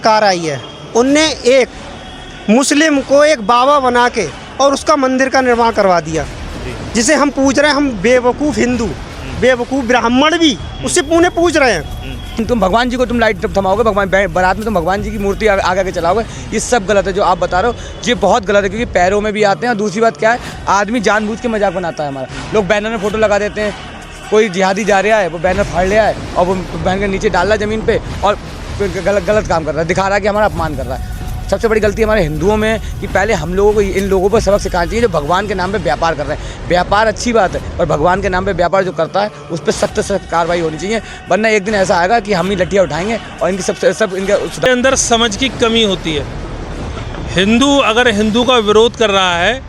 Car आई है, उनने एक मुस्लिम को एक बाबा बना के और उसका मंदिर का निर्माण करवा दिया, जिसे हम पूछ रहे हैं, हम बेवकूफ़ हिंदू, बेवकूफ़ ब्राह्मण भी उससे पुणे पूछ रहे हैं। तुम भगवान जी को तुम लाइट थमाओगे, भगवान बारात में तुम भगवान जी की मूर्ति आगे आगे चलाओगे, ये सब गलत है जो आप बता रहे हो। ये बहुत गलत है क्योंकि पैरों में भी आते हैं। और दूसरी बात क्या है, आदमी जानबूझ के मजाक बनाता है हमारा। लोग बैनर में फ़ोटो लगा देते हैं, कोई जिहादी जा रहा है वो बैनर फाड़ लिया है और वो बैनर के नीचे डाल रहा है ज़मीन पे और गलत काम कर रहा है, दिखा रहा है कि हमारा अपमान कर रहा है। सबसे बड़ी गलती हमारे हिंदुओं में है कि पहले हम लोगों को इन लोगों पर सबक सिखाना चाहिए जो भगवान के नाम पे व्यापार कर रहे हैं। व्यापार अच्छी बात है, और भगवान के नाम पे व्यापार जो करता है उस पर सख्त सख्त कार्रवाई होनी चाहिए, वरना एक दिन ऐसा आएगा कि हम ही लठियाँ उठाएंगे और इनकी सब इनके अंदर समझ की कमी होती है। हिंदू अगर हिंदू का विरोध कर रहा है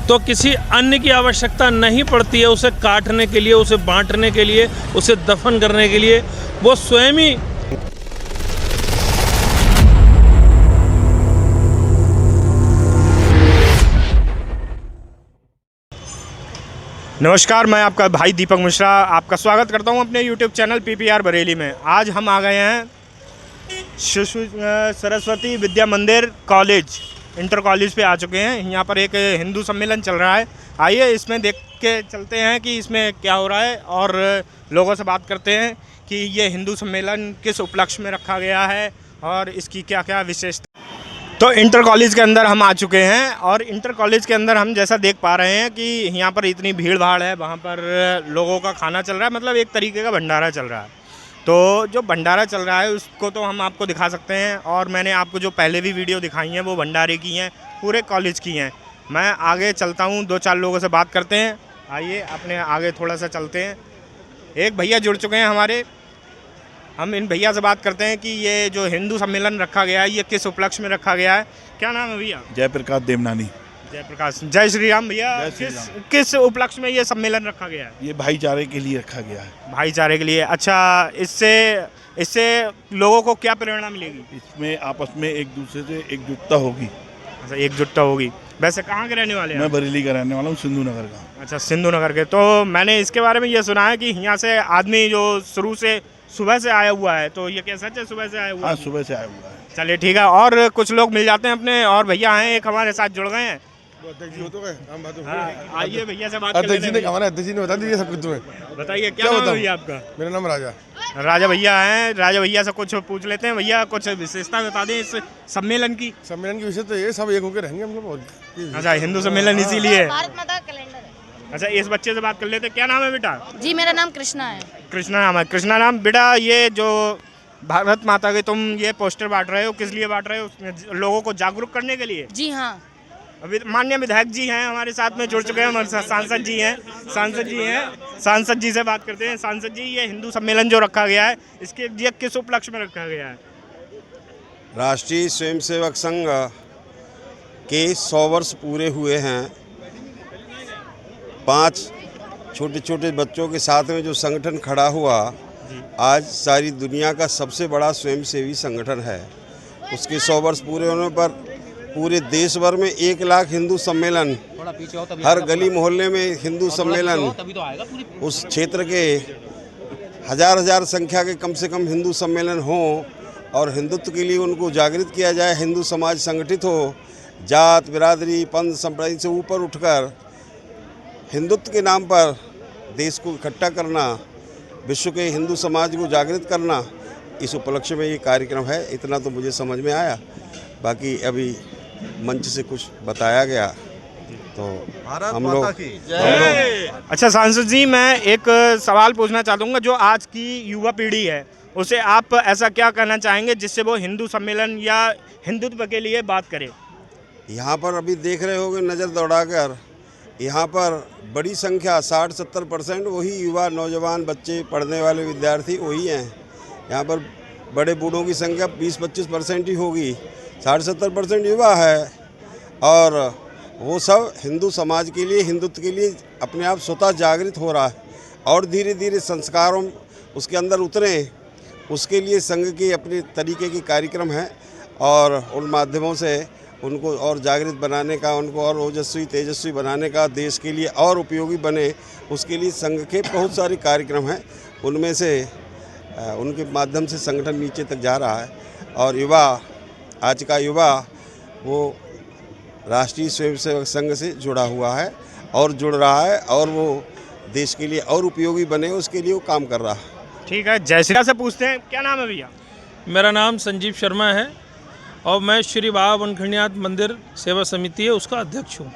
तो किसी अन्य की आवश्यकता नहीं पड़ती है उसे काटने के लिए, उसे बांटने के लिए, उसे दफन करने के लिए। वो स्वयं ही नमस्कार, मैं आपका भाई दीपक मिश्रा आपका स्वागत करता हूं अपने YouTube चैनल PPR बरेली में। आज हम आ गए हैं सरस्वती विद्या मंदिर कॉलेज, इंटर कॉलेज पे आ चुके हैं। यहाँ पर एक हिंदू सम्मेलन चल रहा है। आइए इसमें देख के चलते हैं कि इसमें क्या हो रहा है और लोगों से बात करते हैं कि ये हिंदू सम्मेलन किस उपलक्ष्य में रखा गया है और इसकी क्या क्या विशेषता। तो इंटर कॉलेज के अंदर हम आ चुके हैं और इंटर कॉलेज के अंदर हम जैसा देख पा रहे हैं कि यहाँ पर इतनी भीड़ भाड़ है, वहाँ पर लोगों का खाना चल रहा है, मतलब एक तरीके का भंडारा चल रहा है। तो जो भंडारा चल रहा है उसको तो हम आपको दिखा सकते हैं, और मैंने आपको जो पहले भी वीडियो दिखाई हैं वो भंडारे की हैं, पूरे कॉलेज की हैं। मैं आगे चलता हूँ, 2-4 लोगों से बात करते हैं। आइए अपने आगे थोड़ा सा चलते हैं। एक भैया जुड़ चुके हैं हमारे, हम इन भैया से बात करते हैं कि ये जो हिंदू सम्मेलन रखा गया है ये किस उपलक्ष्य में रखा गया है। क्या नाम है भैया? जयप्रकाश देवनानी। जयप्रकाश, जय श्री राम भैया। किस उपलक्ष्य में ये सम्मेलन रखा गया है? ये भाईचारे के लिए रखा गया है। भाईचारे के लिए। अच्छा, इससे लोगों को क्या प्रेरणा मिलेगी? इसमें आपस में एक दूसरे से एकजुटता होगी। अच्छा, एकजुटता होगी। वैसे कहाँ के रहने वाले हैं? मैं बरेली का रहने वाला हूँ, सिंधु नगर का। अच्छा, सिंधु नगर के। तो मैंने इसके बारे में ये सुना है कि यहाँ से आदमी जो शुरू से सुबह से आया हुआ है, तो ये क्या सच है? सुबह से आया हुआ? हाँ, सुबह से आया हुआ है। चलिए ठीक है। और कुछ लोग मिल जाते हैं अपने, और भैया हैं एक हमारे साथ जुड़ गए हैं। आइए भैया से बात करते हैं। अध्यक्ष जी ने बता दीजिए सब कुछ तुम्हें। बताइए क्या नाम है भैया आपका? मेरा नाम राजा। राजा भैया हैं। राजा भैया से कुछ पूछ लेते हैं। भैया कुछ विशेषता बता दें इस सम्मेलन की। सम्मेलन की विशेषता ये सब एक होकर रहेंगे हम लोग। अच्छा, हिंदू सम्मेलन इसीलिए। भारत माता का कैलेंडर है। अच्छा, इस बच्चे से बात कर लेते हैं। क्या नाम है बेटा? जी मेरा नाम कृष्णा है। कृष्णा नाम है। कृष्णा नाम। बेटा, ये जो भारत माता के तुम ये पोस्टर बांट रहे हो, किस लिए बांट रहे हो? लोगों को जागरूक करने के लिए? जी हाँ। अभी माननीय विधायक जी हैं हमारे साथ में जुड़ चुके हैं, हमारे सांसद जी हैं। सांसद जी से बात करते हैं। सांसद जी, ये हिंदू सम्मेलन जो रखा गया है इसके ये किस उपलक्ष्य में रखा गया है? राष्ट्रीय स्वयंसेवक संघ के 100 वर्ष पूरे हुए हैं। 5 छोटे छोटे बच्चों के साथ में जो संगठन खड़ा हुआ, आज सारी दुनिया का सबसे बड़ा स्वयंसेवी संगठन है। उसके 100 वर्ष पूरे होने पर पूरे देश भर में 1 लाख हिंदू सम्मेलन, हर गली मोहल्ले में हिंदू सम्मेलन, उस क्षेत्र के हजार संख्या के कम से कम हिंदू सम्मेलन हों और हिंदुत्व के लिए उनको जागृत किया जाए। हिंदू समाज संगठित हो, जात बिरादरी पंथ संप्रदाय से ऊपर उठकर हिंदुत्व के नाम पर देश को इकट्ठा करना, विश्व के हिंदू समाज को जागृत करना, इस उपलक्ष्य में ये कार्यक्रम है। इतना तो मुझे समझ में आया, बाकी अभी मंच से कुछ बताया गया तो हम लोग। अच्छा सांसद जी, मैं एक सवाल पूछना चाहता हूँ। जो आज की युवा पीढ़ी है उसे आप ऐसा क्या कहना चाहेंगे जिससे वो हिंदू सम्मेलन या हिंदुत्व के लिए बात करे? यहाँ पर अभी देख रहे होंगे नज़र दौड़ाकर, यहाँ पर बड़ी संख्या 60-70% वही युवा, नौजवान, बच्चे, पढ़ने वाले विद्यार्थी वही हैं। यहाँ पर बड़े बूढ़ों की संख्या 20-25% ही होगी। 60-70% युवा है और वो सब हिंदू समाज के लिए, हिंदुत्व के लिए अपने आप स्वतः जागृत हो रहा है और धीरे धीरे संस्कारों उसके अंदर उतरें, उसके लिए संघ के अपने तरीके के कार्यक्रम हैं और उन माध्यमों से उनको और जागृत बनाने का, उनको और ओजस्वी तेजस्वी बनाने का, देश के लिए और उपयोगी बने, उसके लिए संघ के बहुत सारे कार्यक्रम हैं। उनमें से उनके माध्यम से संगठन नीचे तक जा रहा है और युवा आज का युवा वो राष्ट्रीय स्वयंसेवक संघ से जुड़ा हुआ है और जुड़ रहा है, और वो देश के लिए और उपयोगी बने उसके लिए वो काम कर रहा है। ठीक है, जय श्री राम से पूछते हैं, क्या नाम है भैया? मेरा नाम संजीव शर्मा है और मैं श्री बाबा वनखंडनाथ मंदिर सेवा समिति है उसका अध्यक्ष हूँ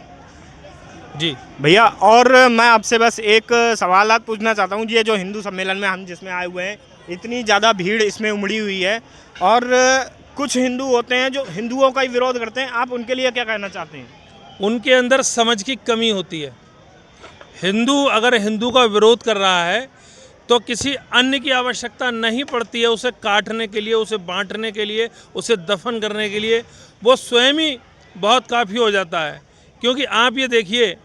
जी। भैया, और मैं आपसे बस एक सवाल पूछना चाहता हूँ। ये जो हिंदू सम्मेलन में हम जिसमें आए हुए हैं, इतनी ज़्यादा भीड़ इसमें उमड़ी हुई है और कुछ हिंदू होते हैं जो हिंदुओं का ही विरोध करते हैं, आप उनके लिए क्या कहना चाहते हैं? उनके अंदर समझ की कमी होती है। हिंदू अगर हिंदू का विरोध कर रहा है तो किसी अन्य की आवश्यकता नहीं पड़ती है उसे काटने के लिए, उसे बांटने के लिए, उसे दफन करने के लिए। वो स्वयं ही बहुत काफ़ी हो जाता है। क्योंकि आप ये देखिए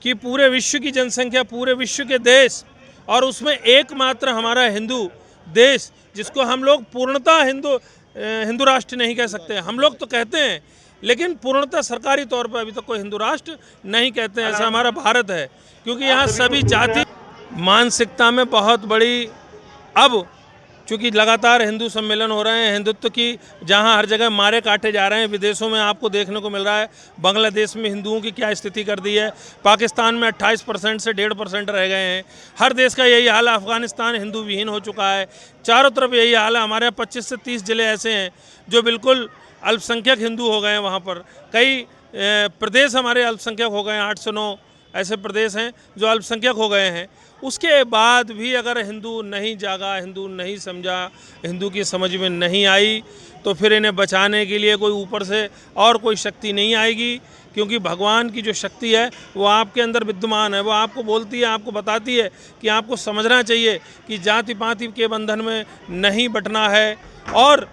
कि पूरे विश्व की जनसंख्या, पूरे विश्व के देश, और उसमें एकमात्र हमारा हिंदू देश, जिसको हम लोग पूर्णतः हिंदू राष्ट्र नहीं कह सकते। हम लोग तो कहते हैं, लेकिन पूर्णतः सरकारी तौर पर अभी तक कोई हिंदू राष्ट्र नहीं कहते हैं। ऐसा हमारा भारत है, क्योंकि यहाँ सभी जाति मानसिकता में बहुत बड़ी, अब चूँकि लगातार हिंदू सम्मेलन हो रहे हैं हिंदुत्व की, जहाँ हर जगह मारे काटे जा रहे हैं। विदेशों में आपको देखने को मिल रहा है बांग्लादेश में हिंदुओं की क्या स्थिति कर दी है, पाकिस्तान में 28% से 1.5% रह गए हैं। हर देश का यही हाल है। अफ़गानिस्तान हिंदू विहीन हो चुका है। चारों तरफ यही हाल है। हमारे यहाँ 25 से 30 ज़िले ऐसे हैं जो बिल्कुल अल्पसंख्यक हिंदू हो गए हैं। वहाँ पर कई प्रदेश हमारे अल्पसंख्यक हो गए हैं। 8 से 9 ऐसे प्रदेश हैं जो अल्पसंख्यक हो गए हैं। उसके बाद भी अगर हिंदू नहीं जागा, हिंदू नहीं समझा, हिंदू की समझ में नहीं आई, तो फिर इन्हें बचाने के लिए कोई ऊपर से और कोई शक्ति नहीं आएगी। क्योंकि भगवान की जो शक्ति है वो आपके अंदर विद्यमान है। वो आपको बोलती है, आपको बताती है कि आपको समझना चाहिए कि जाति पाति के बंधन में नहीं बटना है और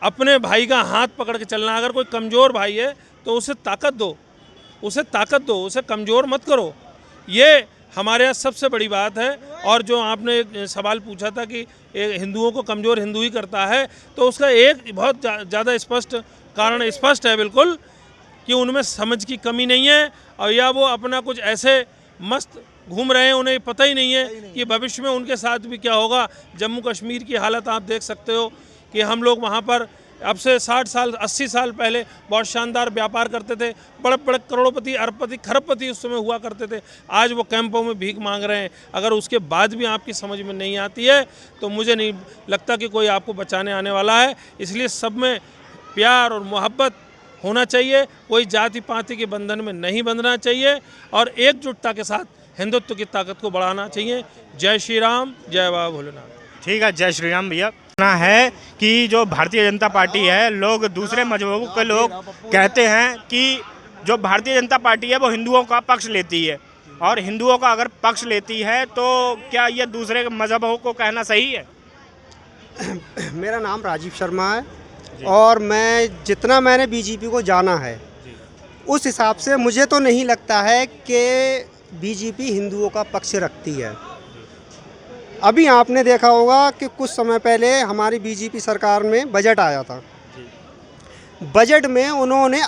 अपने भाई का हाथ पकड़ के चलना। अगर कोई कमज़ोर भाई है तो उसे ताकत दो, उसे कमज़ोर मत करो। ये हमारे यहाँ सबसे बड़ी बात है। और जो आपने एक सवाल पूछा था कि हिंदुओं को कमज़ोर हिंदू ही करता है, तो उसका एक बहुत ज़्यादा स्पष्ट कारण स्पष्ट है बिल्कुल, कि उनमें समझ की कमी नहीं है, और या वो अपना कुछ ऐसे मस्त घूम रहे हैं, उन्हें पता ही नहीं है कि भविष्य में उनके साथ भी क्या होगा। जम्मू कश्मीर की हालत आप देख सकते हो कि हम लोग वहाँ पर अब से 60 साल 80 साल पहले बहुत शानदार व्यापार करते थे। बड़े बड़े करोड़पति, अरबपति, खरबपति उस समय हुआ करते थे। आज वो कैंपों में भीख मांग रहे हैं। अगर उसके बाद भी आपकी समझ में नहीं आती है तो मुझे नहीं लगता कि कोई आपको बचाने आने वाला है। इसलिए सब में प्यार और मोहब्बत होना चाहिए। कोई जाति पाति के बंधन में नहीं बंधना चाहिए और एकजुटता के साथ हिंदुत्व की ताकत को बढ़ाना चाहिए। जय श्री राम, जय बाबा भोलेनाथ। ठीक है, जय श्री राम भैया। है कि जो भारतीय जनता पार्टी है, लोग दूसरे मजहबों के लोग कहते हैं कि जो भारतीय जनता पार्टी है वो हिंदुओं का पक्ष लेती है, और हिंदुओं का अगर पक्ष लेती है तो क्या ये दूसरे मजहबों को कहना सही है? मेरा नाम राजीव शर्मा है और मैं जितना मैंने बीजेपी को जाना है उस हिसाब से मुझे तो नहीं लगता है कि बीजेपी हिंदुओं का पक्ष रखती है। अभी आपने देखा होगा कि कुछ समय पहले हमारी बीजेपी सरकार में बजट आया था। बजट में उन्होंने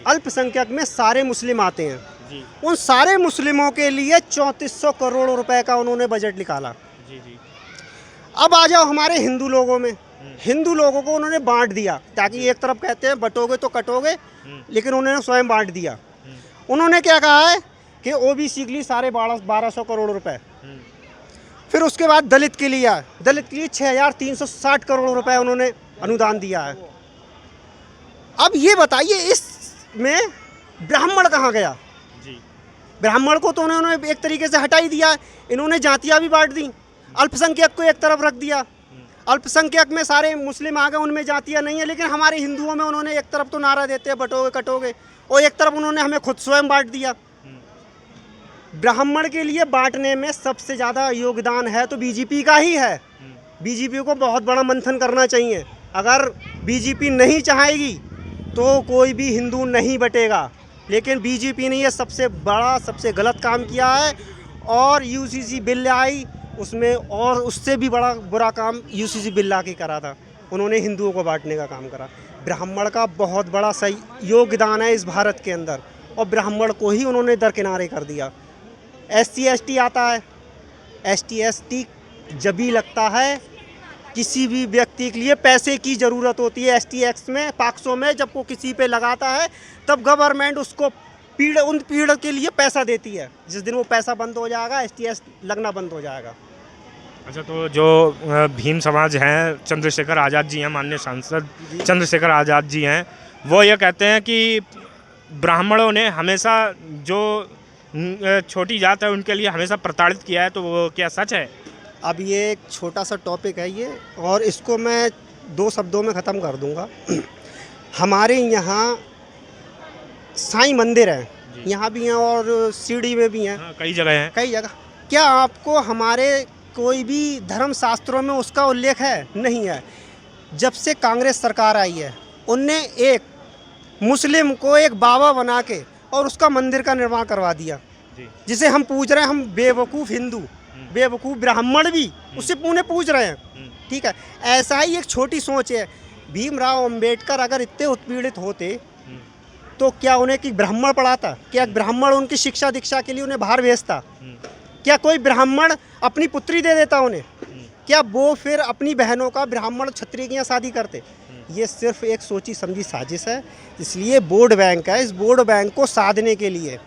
अल्पसंख्यक में सारे मुस्लिम आते हैं, उन सारे मुस्लिमों के लिए 3400 करोड़ रुपए का उन्होंने बजट निकाला। अब आ जाओ हमारे हिंदू लोगों में, हिंदू लोगों को उन्होंने बांट दिया, ताकि एक तरफ कहते हैं बटोगे तो कटोगे, लेकिन उन्होंने स्वयं बांट दिया। उन्होंने क्या कहा है कि ओबीसी के लिए 1250 करोड़ रुपए, फिर उसके बाद दलित के लिए 6360 करोड़ रुपए उन्होंने अनुदान दिया है। अब ये बताइए इसमें ब्राह्मण कहाँ गया? ब्राह्मण को तो उन्होंने एक तरीके से हटा ही दिया। इन्होंने जातियाँ भी बांट दी, अल्पसंख्यक को एक तरफ रख दिया। अल्पसंख्यक में सारे मुस्लिम आ गए, उनमें जातियाँ नहीं है, लेकिन हमारे हिंदुओं में उन्होंने एक तरफ तो नारा देते हैं बटोगे कटोगे, और एक तरफ उन्होंने हमें खुद स्वयं बांट दिया। ब्राह्मण के लिए बांटने में सबसे ज़्यादा योगदान है तो बीजेपी का ही है। बीजेपी को बहुत बड़ा मंथन करना चाहिए। अगर बीजेपी नहीं चाहेगी तो कोई भी हिंदू नहीं बटेगा, लेकिन बीजेपी ने ये सबसे बड़ा सबसे गलत काम किया है। और यूसीसी बिल आई, उसमें और उससे भी बड़ा बुरा काम यूसीसी बिल ला के करा था। उन्होंने हिंदुओं को बांटने का काम करा। ब्राह्मण का बहुत बड़ा सही योगदान है इस भारत के अंदर, और ब्राह्मण को ही उन्होंने दरकिनारे कर दिया। SC ST आता है, ST ST जब भी लगता है किसी भी व्यक्ति के लिए पैसे की ज़रूरत होती है STX में, पाक्सो में, जब वो किसी पे लगाता है तब गवर्नमेंट उसको उन पीड़ के लिए पैसा देती है। जिस दिन वो पैसा बंद हो जाएगा STX लगना बंद हो जाएगा। अच्छा, तो जो भीम समाज हैं, चंद्रशेखर आज़ाद जी हैं, माननीय सांसद चंद्रशेखर आज़ाद जी हैं, वो ये कहते हैं कि ब्राह्मणों ने हमेशा जो छोटी जात है उनके लिए हमेशा प्रताड़ित किया है, तो वो क्या सच है? अब ये एक छोटा सा टॉपिक है ये, और इसको मैं 2 शब्दों में ख़त्म कर दूंगा। हमारे यहाँ साईं मंदिर है, यहाँ भी हैं और सीढ़ी में भी हैं, हाँ, कई जगह हैं। कई जगह। क्या आपको हमारे कोई भी धर्म शास्त्रों में उसका उल्लेख है? नहीं है। जब से कांग्रेस सरकार आई है, उनने एक मुस्लिम को एक बाबा बना के और उसका मंदिर का निर्माण करवा दिया, जिसे हम पूज रहे हैं, हम बेवकूफ़ हिंदू, बेवकूफ़ ब्राह्मण भी उससे उन्हें पूज रहे हैं। ठीक है, ऐसा ही एक छोटी सोच है। भीमराव अंबेडकर अगर इतने उत्पीड़ित होते तो क्या उन्हें कि ब्राह्मण पढ़ाता? क्या ब्राह्मण उनकी शिक्षा दीक्षा के लिए उन्हें बाहर भेजता? क्या कोई ब्राह्मण अपनी पुत्री दे देता उन्हें? क्या वो फिर अपनी बहनों का ब्राह्मण क्षत्रिय की यहाँ शादी करते? ये सिर्फ एक सोची समझी साजिश है। इसलिए वोट बैंक है, इस वोट बैंक को साधने के लिए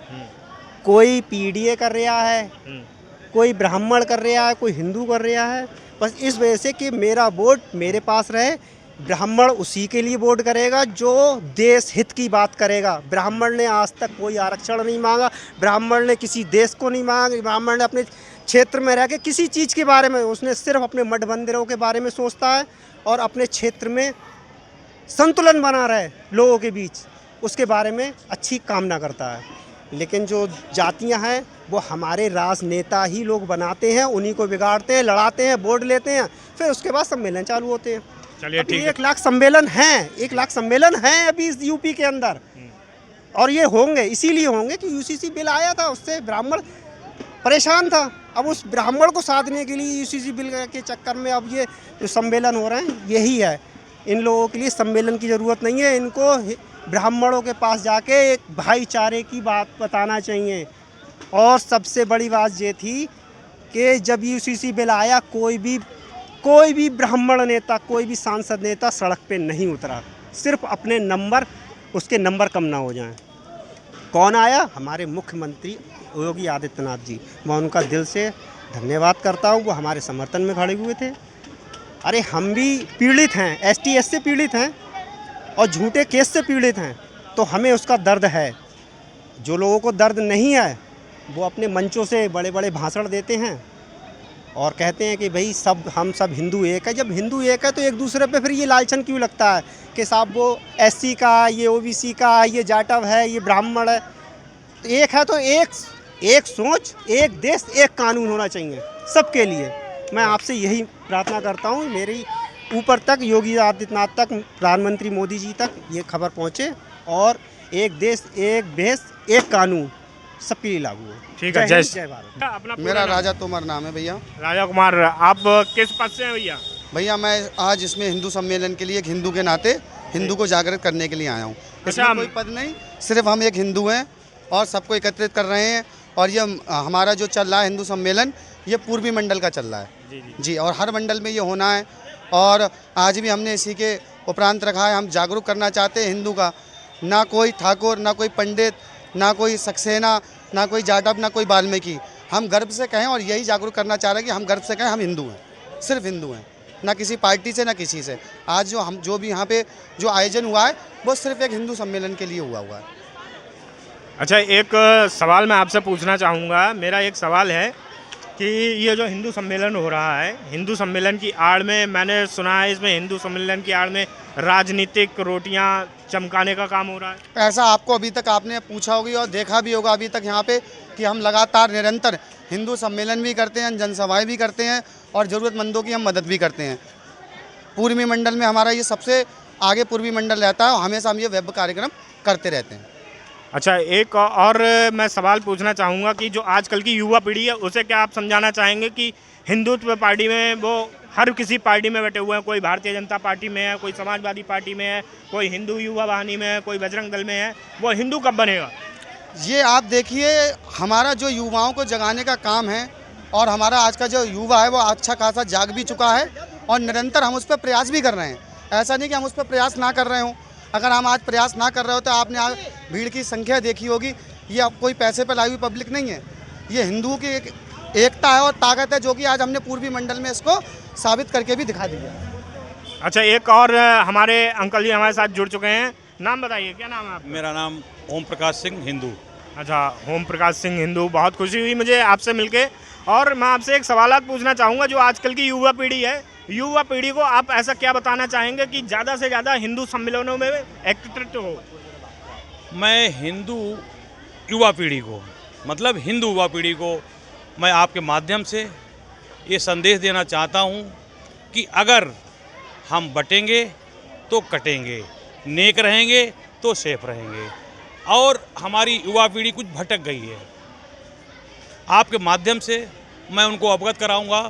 कोई PDA कर रहा है, कोई ब्राह्मण कर रहा है, कोई हिंदू कर रहा है, बस इस वजह से कि मेरा वोट मेरे पास रहे। ब्राह्मण उसी के लिए वोट करेगा जो देश हित की बात करेगा। ब्राह्मण ने आज तक कोई आरक्षण नहीं मांगा, ब्राह्मण ने किसी देश को नहीं मांगा, ब्राह्मण ने अपने क्षेत्र में रह के किसी चीज़ के बारे में, उसने सिर्फ अपने मठ मंदिरों के बारे में सोचता है और अपने क्षेत्र में संतुलन बना रहे लोगों के बीच, उसके बारे में अच्छी कामना करता है। लेकिन जो जातियां हैं वो हमारे राजनेता ही लोग बनाते हैं, उन्हीं को बिगाड़ते हैं, लड़ाते हैं, वोट लेते हैं, फिर उसके बाद सम्मेलन चालू होते हैं। चलिए ठीक है। 1 लाख सम्मेलन हैं, 1 लाख सम्मेलन हैं अभी इस यूपी के अंदर, और ये होंगे, इसीलिए होंगे कि UCC बिल आया था, उससे ब्राह्मण परेशान था। अब उस ब्राह्मण को साधने के लिए UCC बिल के चक्कर में अब ये जो सम्मेलन हो रहे हैं, यही है। इन लोगों के लिए सम्मेलन की ज़रूरत नहीं है, इनको ब्राह्मणों के पास जाके एक भाईचारे की बात बताना चाहिए। और सबसे बड़ी बात ये थी कि जब UCC बिल आया, कोई भी ब्राह्मण नेता, कोई भी सांसद नेता सड़क पे नहीं उतरा, सिर्फ अपने नंबर, उसके नंबर कम ना हो जाएं। कौन आया? हमारे मुख्यमंत्री योगी आदित्यनाथ जी। मैं उनका दिल से धन्यवाद करता हूँ, वो हमारे समर्थन में खड़े हुए थे। अरे हम भी पीड़ित हैं, STS से पीड़ित हैं और झूठे केस से पीड़ित हैं, तो हमें उसका दर्द है। जो लोगों को दर्द नहीं है वो अपने मंचों से बड़े बड़े भाषण देते हैं और कहते हैं कि भाई हम सब हिंदू एक है। जब हिंदू एक है तो एक दूसरे पे फिर ये लालचन क्यों लगता है कि साहब वो SC का, ये OBC का, ये जाटव है, ये ब्राह्मण है। एक है तो एक सोच, एक देश, एक कानून होना चाहिए सबके लिए। मैं आपसे यही प्रार्थना करता हूँ, मेरी ऊपर तक, योगी आदित्यनाथ तक, प्रधानमंत्री मोदी जी तक ये खबर पहुँचे और एक देश, एक भेष, एक कानून सबके लिए लागू हो। ठीक है, जय भारत। अपना मेरा राजा तोमर नाम है भैया। राजा कुमार, आप किस पद से हैं भैया? भैया मैं आज इसमें हिंदू सम्मेलन के लिए एक हिंदू के नाते हिंदू को जागृत करने के लिए आया हूँ। इसमें कोई पद नहीं, सिर्फ हम एक हिंदू हैं और सबको एकत्रित कर रहे हैं। और ये हमारा जो चल रहा है हिंदू सम्मेलन, ये पूर्वी मंडल का चल रहा है जी, और हर मंडल में ये होना है। और आज भी हमने इसी के उपरांत रखा है। हम जागरूक करना चाहते हैं हिंदू का, ना कोई ठाकुर, ना कोई पंडित, ना कोई सक्सेना, ना कोई जाटव, ना कोई वाल्मीकि। हम गर्व से कहें और यही जागरूक करना चाह रहे हैं कि हम गर्व से कहें हम हिंदू हैं, सिर्फ हिंदू हैं, ना किसी पार्टी से, ना किसी से। आज जो भी यहाँ पे जो आयोजन हुआ है वो सिर्फ एक हिंदू सम्मेलन के लिए हुआ है। अच्छा, एक सवाल मैं आपसे पूछना चाहूँगा। मेरा एक सवाल है कि ये जो हिंदू सम्मेलन हो रहा है, हिंदू सम्मेलन की आड़ में मैंने सुना है, इसमें हिंदू सम्मेलन की आड़ में राजनीतिक रोटियां चमकाने का काम हो रहा है। ऐसा आपको अभी तक आपने पूछा होगी और देखा भी होगा अभी तक यहाँ पे कि हम लगातार निरंतर हिंदू सम्मेलन भी करते हैं, जनसभाएं भी करते हैं और ज़रूरतमंदों की हम मदद भी करते हैं। पूर्वी मंडल में हमारा ये सबसे आगे पूर्वी मंडल रहता है और हमेशा हम ये वेब कार्यक्रम करते रहते हैं। अच्छा, एक और मैं सवाल पूछना चाहूँगा कि जो आजकल की युवा पीढ़ी है उसे क्या आप समझाना चाहेंगे कि हिंदुत्व पार्टी में वो हर किसी पार्टी में बैठे हुए हैं, कोई भारतीय जनता पार्टी में है, कोई समाजवादी पार्टी में है, कोई हिंदू युवा वाहिनी में है, कोई बजरंग दल में है, वो हिंदू कब बनेगा? ये आप देखिए, हमारा जो युवाओं को जगाने का काम है और हमारा आज का जो युवा है वो अच्छा खासा जाग भी चुका है और निरंतर हम उस पर प्रयास भी कर रहे हैं। ऐसा नहीं कि हम उस पर प्रयास ना कर रहे हों। अगर हम आज प्रयास ना कर रहे हो तो आपने आज भीड़ की संख्या देखी होगी। ये अब कोई पैसे पर लाई हुई पब्लिक नहीं है, ये हिंदुओं की एक एकता है और ताकत है, जो कि आज हमने पूर्वी मंडल में इसको साबित करके भी दिखा दिया। अच्छा, एक और हमारे अंकल जी हमारे साथ जुड़ चुके हैं। नाम बताइए, क्या नाम है आपका? मेरा नाम ओम प्रकाश सिंह हिंदू। अच्छा, ओम प्रकाश सिंह हिंदू, बहुत खुशी हुई मुझे आपसे मिलके। और मैं आपसे एक सवाल पूछना चाहूँगा, जो आजकल की युवा पीढ़ी है, युवा पीढ़ी को आप ऐसा क्या बताना चाहेंगे कि ज़्यादा से ज़्यादा हिंदू सम्मेलनों में एकत्रित हो? मैं हिंदू युवा पीढ़ी को, मतलब हिंदू युवा पीढ़ी को मैं आपके माध्यम से ये संदेश देना चाहता हूँ कि अगर हम बटेंगे तो कटेंगे, नेक रहेंगे तो सेफ रहेंगे। और हमारी युवा पीढ़ी कुछ भटक गई है, आपके माध्यम से मैं उनको अवगत कराऊंगा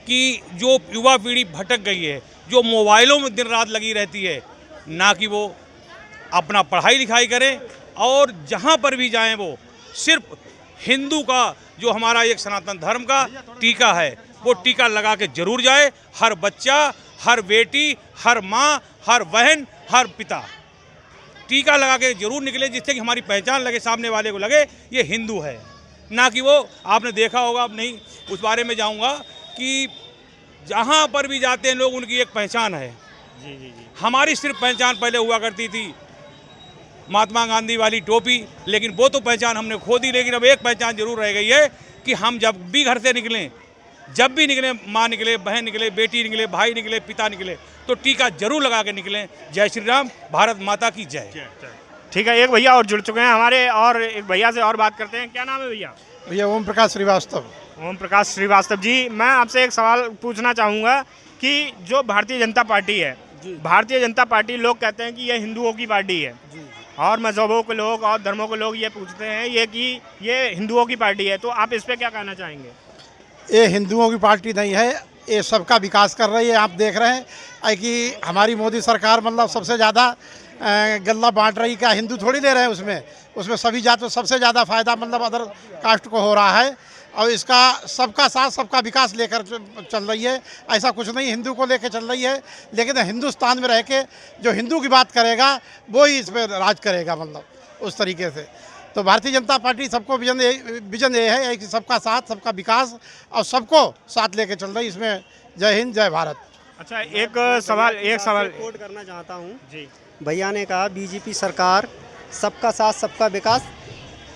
कि जो युवा पीढ़ी भटक गई है, जो मोबाइलों में दिन रात लगी रहती है, ना कि वो अपना पढ़ाई लिखाई करें और जहाँ पर भी जाएं वो सिर्फ हिंदू का जो हमारा एक सनातन धर्म का टीका है वो टीका लगा के जरूर जाए। हर बच्चा, हर बेटी, हर माँ, हर बहन, हर पिता टीका लगा के जरूर निकले, जिससे कि हमारी पहचान लगे, सामने वाले को लगे ये हिंदू है, ना कि वो आपने देखा होगा, अब नहीं उस बारे में जाऊंगा, कि जहाँ पर भी जाते हैं लोग उनकी एक पहचान है। जी जी जी। हमारी सिर्फ पहचान पहले हुआ करती थी महात्मा गांधी वाली टोपी, लेकिन वो तो पहचान हमने खो दी। लेकिन अब एक पहचान जरूर रह गई है कि हम जब भी घर से निकलें, जब भी निकलें, माँ निकले, बहन निकले, बेटी निकले, भाई निकले, पिता निकले, तो टीका जरूर लगा के निकलें। जय श्री राम, भारत माता की जय। ठीक है, एक भैया और जुड़ चुके हैं हमारे, और एक भैया से और बात करते हैं। क्या नाम है भैया? भैया ओम प्रकाश श्रीवास्तव। ओम प्रकाश श्रीवास्तव जी, मैं आपसे एक सवाल पूछना चाहूँगा कि जो भारतीय जनता पार्टी है, भारतीय जनता पार्टी, लोग कहते हैं कि ये हिंदुओं की पार्टी है, और मजहबों के लोग और धर्मों के लोग ये पूछते हैं ये कि ये हिंदुओं की पार्टी है, तो आप इस पर क्या कहना चाहेंगे? ये हिंदुओं की पार्टी नहीं है, ये सबका विकास कर रही है। आप देख रहे हैं कि हमारी मोदी सरकार मतलब सबसे ज़्यादा गल्ला बांट रही, क्या हिंदू थोड़ी ले रहे हैं उसमें सभी जात में सबसे ज़्यादा फ़ायदा मतलब अदर कास्ट को हो रहा है। और इसका सबका साथ सबका विकास लेकर चल रही है, ऐसा कुछ नहीं हिंदू को लेकर चल रही है। लेकिन हिंदुस्तान में रह के जो हिंदू की बात करेगा वो ही इस पर राज करेगा, मतलब उस तरीके से। तो भारतीय जनता पार्टी सबको विजन ये है कि सबका साथ सबका विकास और सबको साथ लेके चल रही है। इसमें जय हिंद, जय भारत। अच्छा, एक सवाल कोट करना चाहता हूँ जी। भैया ने कहा बीजेपी सरकार सबका साथ सबका विकास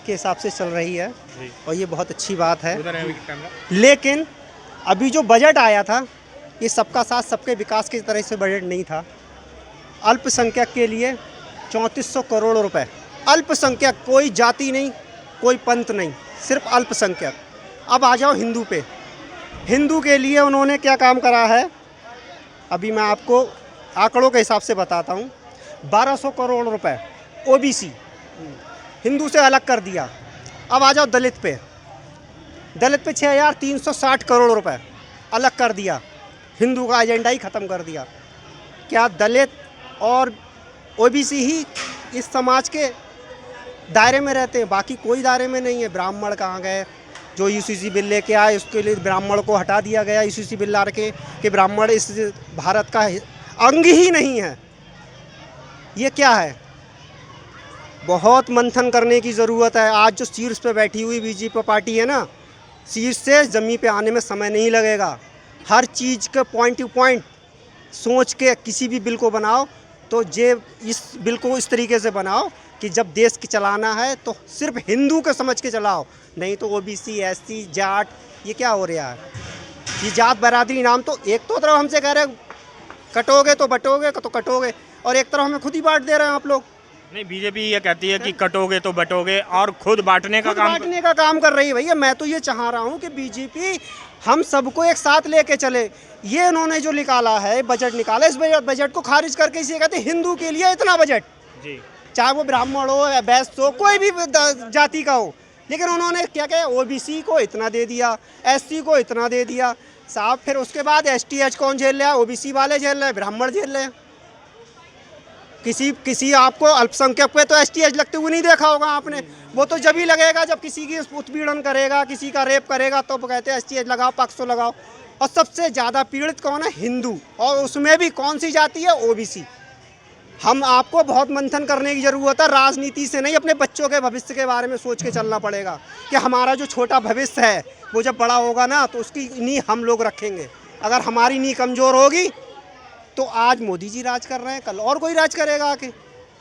के हिसाब से चल रही है, और ये बहुत अच्छी बात है। लेकिन अभी जो बजट आया था ये सबका साथ सबके विकास की तरह से बजट नहीं था। अल्पसंख्यक के लिए 3400 करोड़ रुपए, अल्पसंख्यक, कोई जाति नहीं, कोई पंथ नहीं, सिर्फ अल्पसंख्यक। अब आ जाओ हिंदू पे। हिंदू के लिए उन्होंने क्या काम करा है, अभी मैं आपको आंकड़ों के हिसाब से बताता हूँ। 1200 करोड़ रुपए ओबीसी हिंदू से अलग कर दिया। अब आ जाओ दलित पे। दलित पे 6360 करोड़ रुपए अलग कर दिया, हिंदू का एजेंडा ही ख़त्म कर दिया। क्या दलित और ओबीसी ही इस समाज के दायरे में रहते हैं? बाकी कोई दायरे में नहीं है। ब्राह्मण कहाँ गए? जो यूसीसी बिल लेके आए उसके लिए ब्राह्मण को हटा दिया गया, यूसीसी बिल ला के कि ब्राह्मण इस भारत का अंग ही नहीं है। ये क्या है? बहुत मंथन करने की ज़रूरत है। आज जो शीर्ष पे बैठी हुई बीजेपी पार्टी है ना, शीर्ष से ज़मीन पे आने में समय नहीं लगेगा। हर चीज़ के पॉइंट टू पॉइंट सोच के किसी भी बिल को बनाओ, तो इस बिल को इस तरीके से बनाओ कि जब देश की चलाना है तो सिर्फ हिंदू के समझ के चलाओ, नहीं तो ओबीसी, एससी, जाट, ये क्या हो रहा है? ये जात बरादरी नाम तो एक तो तरफ हमसे कह रहे हैं कटोगे तो बटोगे, तो कटोगे, और एक तरफ हमें खुद ही बांट दे रहे हैं आप लोग। नहीं, बीजेपी ये कहती है कि कटोगे तो बटोगे, और खुद बांटने का काम कर रही है। भैया मैं तो ये चाह रहा हूँ कि बीजेपी हम सबको एक साथ लेके चले। ये इन्होंने जो निकाला है, बजट निकाला, इस बजट को खारिज करके इसे कहते हैं हिंदू के लिए इतना बजट जी, चाहे वो ब्राह्मण हो या वैश्य हो, कोई भी जाति का हो। लेकिन उन्होंने क्या किया, ओबीसी को इतना दे दिया, एससी को इतना दे दिया साहब। फिर उसके बाद एसटीएच कौन झेल रहा है? ओबीसी वाले झेल रहे हैं, ब्राह्मण झेल रहे हैं। किसी आपको अल्पसंख्यक पे तो एसटीएच लगते हुए नहीं देखा होगा आपने। वो तो जब ही लगेगा जब किसी की उत्पीड़न करेगा, किसी का रेप करेगा, तो वो कहते हैं एसटीएच लगाओ, पॉक्सो लगाओ। और सबसे ज़्यादा पीड़ित कौन है? हिंदू, और उसमें भी कौन सी जाति है? ओबीसी। हम आपको बहुत मंथन करने की ज़रूरत है, राजनीति से नहीं, अपने बच्चों के भविष्य के बारे में सोच के चलना पड़ेगा कि हमारा जो छोटा भविष्य है वो जब बड़ा होगा ना तो उसकी नींव हम लोग रखेंगे। अगर हमारी नींव कमज़ोर होगी तो आज मोदी जी राज कर रहे हैं, कल और कोई राज करेगा आके।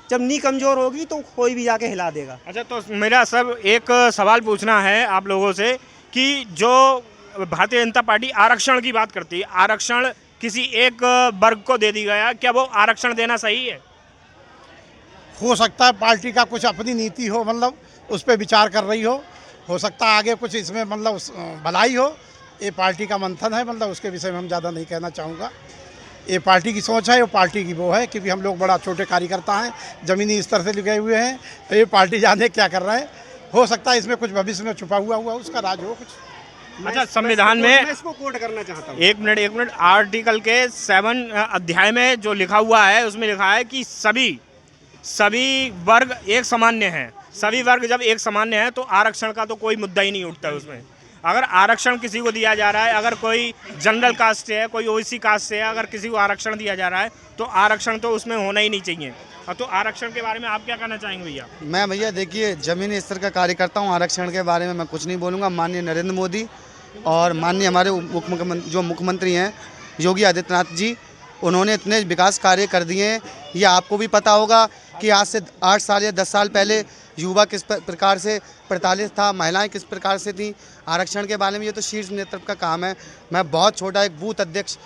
जब नींव कमज़ोर होगी तो कोई भी जाके हिला देगा। अच्छा, तो मेरा सब एक सवाल पूछना है आप लोगों से कि जो भारतीय जनता पार्टी आरक्षण की बात करती है, आरक्षण किसी एक वर्ग को दे दी गया, क्या वो आरक्षण देना सही है? हो सकता है पार्टी का कुछ अपनी नीति हो, मतलब उस पर विचार कर रही हो सकता है आगे कुछ इसमें मतलब भलाई हो। ये पार्टी का मंथन है, मतलब उसके विषय में हम ज़्यादा नहीं कहना चाहूँगा। ये पार्टी की सोच है, ये पार्टी की वो है, क्योंकि हम लोग बड़ा छोटे कार्यकर्ता हैं, ज़मीनी स्तर से लिखे हुए हैं, तो ये पार्टी जाने क्या कर रहे हैं। हो सकता है इसमें कुछ भविष्य में छुपा हुआ उसका राज हो कुछ। अच्छा, संविधान में मैं इसको कोट करना चाहता हूँ। एक मिनट, आर्टिकल के 7 अध्याय में जो लिखा हुआ है उसमें लिखा है कि सभी वर्ग एक सामान्य हैं। सभी वर्ग जब एक सामान्य है तो आरक्षण का तो कोई मुद्दा ही नहीं उठता है उसमें। अगर आरक्षण किसी को दिया जा रहा है, अगर कोई जनरल कास्ट से है, कोई ओबीसी कास्ट से है, अगर किसी को आरक्षण दिया जा रहा है तो आरक्षण तो उसमें होना ही नहीं चाहिए। तो आरक्षण के बारे में आप क्या कहना चाहेंगे भैया? मैं भैया देखिए ज़मीनी स्तर का कार्यकर्ता हूँ, आरक्षण के बारे में मैं कुछ नहीं बोलूँगा। माननीय नरेंद्र मोदी और माननीय हमारे जो मुख्यमंत्री हैं योगी आदित्यनाथ जी, उन्होंने इतने विकास कार्य कर दिए हैं। ये आपको भी पता होगा कि आज से 8 साल या 10 साल पहले युवा किस प्रकार से प्रताड़ित था, महिलाएं किस प्रकार से थी। आरक्षण के बारे में ये तो शीर्ष नेतृत्व का काम है। मैं बहुत छोटा एक बूथ अध्यक्ष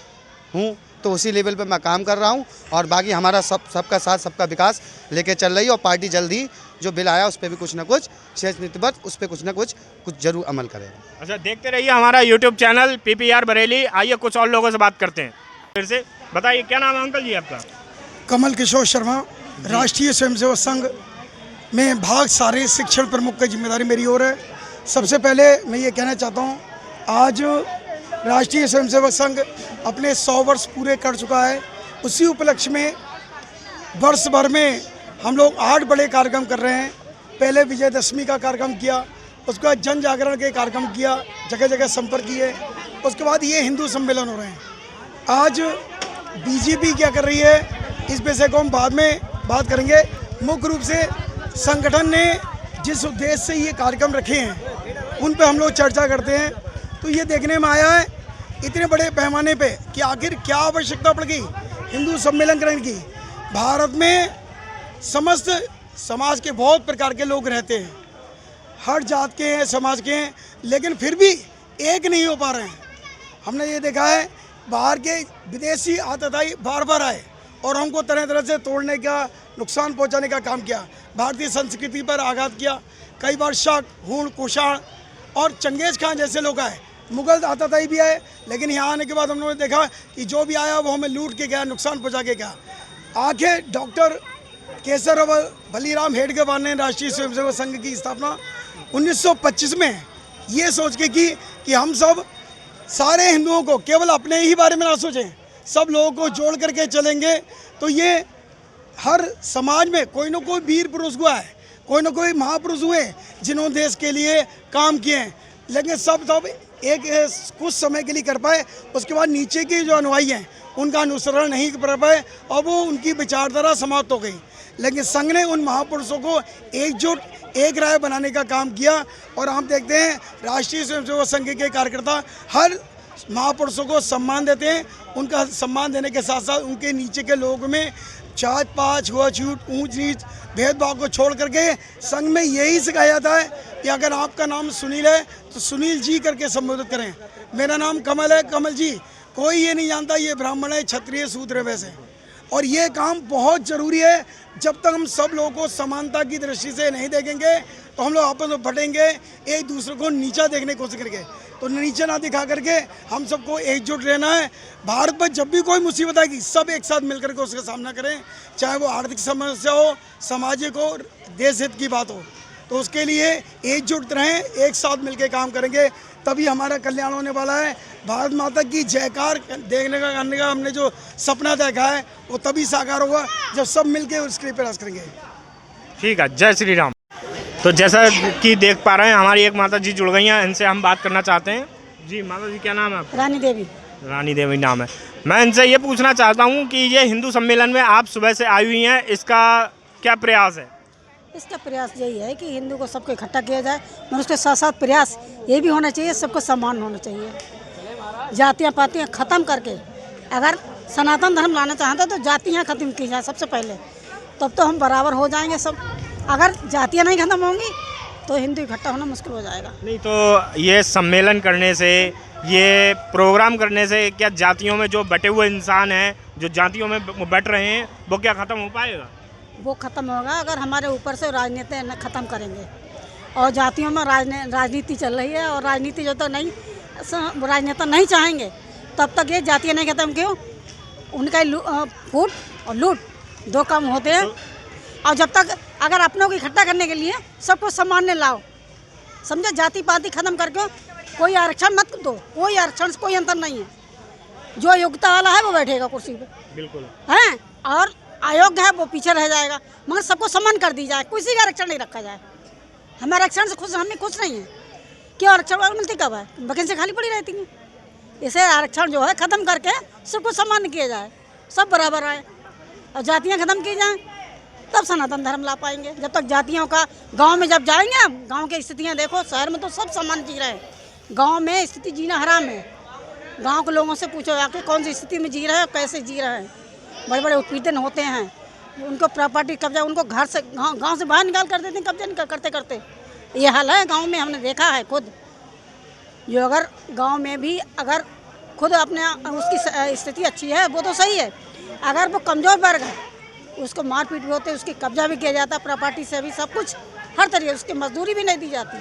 हूँ, तो उसी लेवल पे मैं काम कर रहा हूँ, और बाकी हमारा सबका साथ सबका विकास लेके चल रही है। और पार्टी जल्दी जो बिल आया उस पर भी कुछ ना कुछ शेष नीतिबद्ध उस पर कुछ ना कुछ जरूर अमल करेगा। अच्छा, देखते रहिए हमारा यूट्यूब चैनल PPR बरेली। आइए कुछ और लोगों से बात करते हैं। फिर से बताइए, क्या नाम है अंकल जी आपका? कमल किशोर शर्मा, राष्ट्रीय स्वयंसेवक संघ में भाग सारे शिक्षण प्रमुख की जिम्मेदारी मेरी ओर है। सबसे पहले मैं ये कहना चाहता हूँ, आज राष्ट्रीय स्वयंसेवक संघ अपने 100 वर्ष पूरे कर चुका है। उसी उपलक्ष्य में वर्ष भर में हम लोग 8 बड़े कार्यक्रम कर रहे हैं। पहले विजयदशमी का कार्यक्रम किया, उसके बाद जन जागरण के कार्यक्रम किया, जगह जगह संपर्क किए, उसके बाद ये हिंदू सम्मेलन हो रहे हैं। आज बीजेपी क्या कर रही है इस विषय को हम बाद में बात करेंगे। मुख्य रूप से संगठन ने जिस उद्देश्य से ये कार्यक्रम रखे हैं उन पे हम लोग चर्चा करते हैं। तो ये देखने में आया है इतने बड़े पैमाने पे कि आखिर क्या आवश्यकता पड़ गई हिंदू सम्मेलन करने की। भारत में समस्त समाज के बहुत प्रकार के लोग रहते हैं, हर जात के हैं, समाज के हैं, लेकिन फिर भी एक नहीं हो पा रहे हैं। हमने ये देखा है बाहर के विदेशी आतताई बार बार आए और हमको तरह तरह से तोड़ने का, नुकसान पहुंचाने का काम किया, भारतीय संस्कृति पर आघात किया। कई बार शक, हूण, कुषाण और चंगेज खान जैसे लोग आए, मुगल आतताई भी आए, लेकिन यहाँ आने के बाद हम लोगों ने देखा कि जो भी आया वो हमें लूट के गया, नुकसान पहुँचा के गया। आगे डॉक्टर केशव बलीराम हेडगेवार ने राष्ट्रीय स्वयंसेवक संघ की स्थापना 1925 में ये सोच के की कि हम सब सारे हिंदुओं को केवल अपने ही बारे में ना सोचें, सब लोगों को जोड़ करके चलेंगे। तो ये हर समाज में कोई ना कोई वीर पुरुष हुआ है, कोई ना कोई महापुरुष हुए जिन्होंने देश के लिए काम किए हैं, लेकिन सब एक कुछ समय के लिए कर पाए। उसके बाद नीचे के जो अनुयायी हैं उनका अनुसरण नहीं कर पाए और वो उनकी विचारधारा समाप्त हो गई। लेकिन संघ ने उन महापुरुषों को एकजुट, एक राय बनाने का काम किया। और हम देखते हैं राष्ट्रीय स्वयंसेवक संघ के कार्यकर्ता हर महापुरुषों को सम्मान देते हैं। उनका सम्मान देने के साथ साथ उनके नीचे के लोगों में जात पात, छुआछूत, ऊंच नीच, भेदभाव को छोड़ करके संघ में यही सिखाया जाता है कि अगर आपका नाम सुनील है तो सुनील जी करके संबोधित करें। मेरा नाम कमल है, कमल जी। कोई ये नहीं जानता ये ब्राह्मण है, क्षत्रिय, शूद्र है वैसे। और ये काम बहुत ज़रूरी है। जब तक हम सब लोगों को समानता की दृष्टि से नहीं देखेंगे तो हम लोग आपस में बढ़ेंगे, एक दूसरे को नीचा देखने की कोशिश करेंगे। तो नीचे ना दिखा करके हम सबको एकजुट रहना है। भारत पर जब भी कोई मुसीबत आएगी सब एक साथ मिलकर के उसका सामना करें, चाहे वो आर्थिक समस्या हो, सामाजिक हो, देश हित की बात हो। तो उसके लिए एकजुट रहें, एक साथ मिलकर काम करेंगे, तभी हमारा कल्याण होने वाला है। भारत माता की जयकार देखने का, करने का हमने जो सपना देखा है वो तभी साकार होगा जब सब मिलके उसके लिए प्रयास करेंगे। ठीक है, जय श्री राम। तो जैसा कि देख पा रहे हैं हमारी एक माता जी जुड़ गई हैं, इनसे हम बात करना चाहते हैं। जी माता जी क्या नाम है आपका? रानी देवी। रानी देवी नाम है। मैं इनसे ये पूछना चाहता हूँ कि ये हिंदू सम्मेलन में आप सुबह से आई हुई हैं, इसका क्या प्रयास है? इसका प्रयास यही है कि हिंदू को सबको इकट्ठा किया जाए, मगर उसके साथ साथ प्रयास ये भी होना चाहिए, सबको सम्मान होना चाहिए। जातियाँ पातियाँ ख़त्म करके अगर सनातन धर्म लाना चाहते तो जातियाँ ख़त्म की जाए सबसे पहले, तब तो हम बराबर हो जाएंगे सब। अगर जातियाँ नहीं ख़त्म होंगी तो हिंदू इकट्ठा होना मुश्किल हो जाएगा। नहीं तो ये सम्मेलन करने से, ये प्रोग्राम करने से क्या जातियों में जो बटे हुए इंसान हैं, जो जातियों में बट रहे हैं, वो क्या ख़त्म हो पाएगा? वो ख़त्म होगा अगर हमारे ऊपर से राजनीति न ख़त्म करेंगे। और जातियों में राजनीति चल रही है, और राजनीति जो तो नहीं राजनेता नहीं चाहेंगे तब तक ये जातियाँ नहीं ख़त्म। क्यों? उनका फूट और लूट दो काम होते हैं। और जब तक अगर अपनों को इकट्ठा करने के लिए सबको सामान्य लाओ, समझो, जाति पाति ख़त्म करके कोई आरक्षण मत दो, कोई आरक्षण से कोई अंतर नहीं है। जो योग्यता वाला है वो बैठेगा कुर्सी पे, बिल्कुल है, और अयोग्य है वो पीछे रह जाएगा। मगर सबको सम्मान कर दी जाए, किसी का आरक्षण नहीं रखा जाए। हमें आरक्षण से खुश, हमें खुश नहीं है। क्यों आरक्षण मिलती कब है? वैकेंसी खाली पड़ी रहती है। इसे आरक्षण जो है ख़त्म करके सबको सम्मान किया जाए, सब बराबर आए, और जातियाँ ख़त्म की जाएँ, तब सनातन धर्म ला पाएंगे। जब तक जातियों का गांव में जब जाएंगे, हम गांव की स्थितियां देखो, शहर में तो सब समान जी रहे हैं, गांव में स्थिति जीना हराम है। गांव के लोगों से पूछो आके कौन सी स्थिति में जी रहे हैं, कैसे जी रहे हैं। बड़े बड़े उत्पीड़न होते हैं, उनको प्रॉपर्टी कब्जा, उनको घर से गाँव से बाहर निकाल कर देते हैं, कब्जा करते करते। ये हाल है गाँव में, हमने देखा है खुद। जो अगर गाँव में भी अगर खुद अपने उसकी स्थिति अच्छी है वो तो सही है, अगर वो कमज़ोर वर्ग है उसको मारपीट भी होते, उसकी कब्जा भी किया जाता, प्रॉपर्टी से भी सब कुछ, हर तरीके, उसकी मजदूरी भी नहीं दी जाती।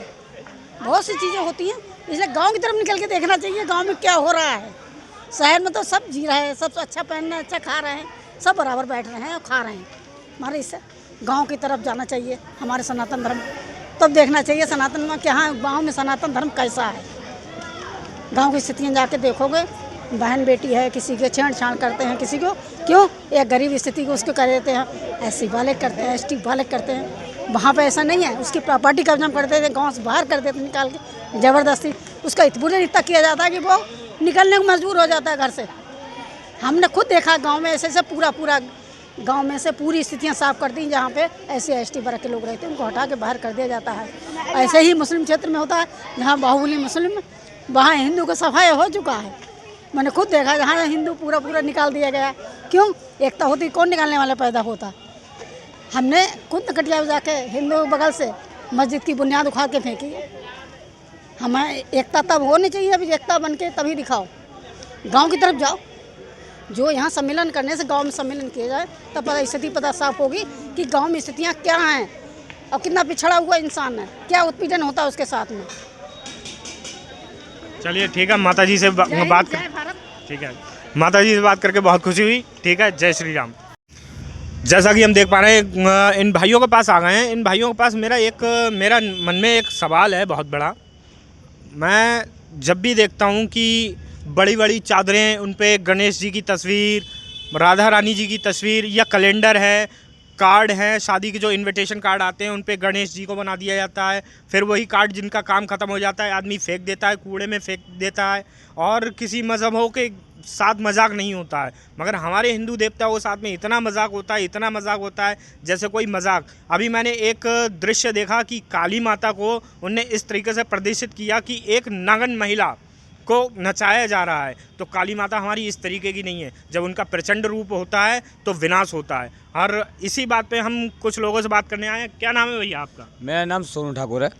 बहुत सी चीज़ें होती हैं, इसलिए गांव की तरफ निकल के देखना चाहिए गांव में क्या हो रहा है। शहर में तो सब जी रहे हैं, सब अच्छा पहन रहे हैं, अच्छा खा रहे हैं, सब बराबर बैठ रहे हैं और खा रहे हैं। हमारे इससे गाँव की तरफ जाना चाहिए, हमारे सनातन धर्म तब देखना चाहिए सनातन में कि हाँ गाँव में सनातन धर्म कैसा है। गाँव की स्थितियाँ जाके देखोगे, बहन बेटी है, किसी के छेड़छाड़ करते हैं, किसी को क्यों एक गरीब स्थिति को उसको कर देते हैं, एससी वाले करते हैं, एसटी वाले करते हैं। वहाँ पे ऐसा नहीं है, उसकी प्रॉपर्टी कब्जा कर देते, गांव से बाहर कर देते निकाल के ज़बरदस्ती। उसका इतना किया जाता है कि वो निकलने को मजबूर हो जाता है घर से। हमने खुद देखा गाँव में ऐसे पूरा गाँव में से पूरी स्थितियाँ साफ कर दी, जहाँ पे ऐसे एसटी वर्ग के लोग रहते हैं उनको हटा के बाहर कर दिया जाता है। ऐसे ही मुस्लिम क्षेत्र में होता है, जहाँ बाहुबली मुस्लिम, वहाँ हिंदू का सफाई हो चुका है। मैंने खुद देखा जहाँ हिंदू पूरा निकाल दिया गया। क्यों? एकता होती, कौन निकालने वाला पैदा होता। हमने खुद नकटिया जाके हिंदू बगल से मस्जिद की बुनियाद उखाड़ के फेंकी। हमें एकता तब होनी चाहिए, अभी एकता बन के तभी दिखाओ। गांव की तरफ जाओ, जो यहाँ सम्मेलन करने से गांव में सम्मेलन किया जाए, तब पता स्थिति पता साफ होगी कि गांव में स्थितियाँ क्या हैं और कितना पिछड़ा हुआ इंसान है, क्या उत्पीड़न होता है उसके साथ में। चलिए ठीक है, माता जी से बात कर, ठीक है, माता जी से बात करके बहुत खुशी हुई। ठीक है, जय श्री राम। जैसा कि हम देख पा रहे हैं, इन भाइयों के पास आ गए हैं। इन भाइयों के पास मेरा मन में एक सवाल है बहुत बड़ा। मैं जब भी देखता हूँ कि बड़ी बड़ी चादरें, उन पे गणेश जी की तस्वीर, राधा रानी जी की तस्वीर, या कैलेंडर है, कार्ड हैं, शादी के जो इनविटेशन कार्ड आते हैं उन पे गणेश जी को बना दिया जाता है। फिर वही कार्ड जिनका काम ख़त्म हो जाता है आदमी फेंक देता है, कूड़े में फेंक देता है, और किसी मज़हबों के साथ मजाक नहीं होता है। मगर हमारे हिंदू देवताओं के साथ में इतना मजाक होता है जैसे कोई मजाक। अभी मैंने एक दृश्य देखा कि काली माता को उनने इस तरीके से प्रदर्शित किया कि एक नग्न महिला को नचाया जा रहा है। तो काली माता हमारी इस तरीके की नहीं है। जब उनका प्रचंड रूप होता है तो विनाश होता है। और इसी बात पे हम कुछ लोगों से बात करने आए हैं। क्या नाम है भैया आपका? मेरा नाम सोनू ठाकुर है,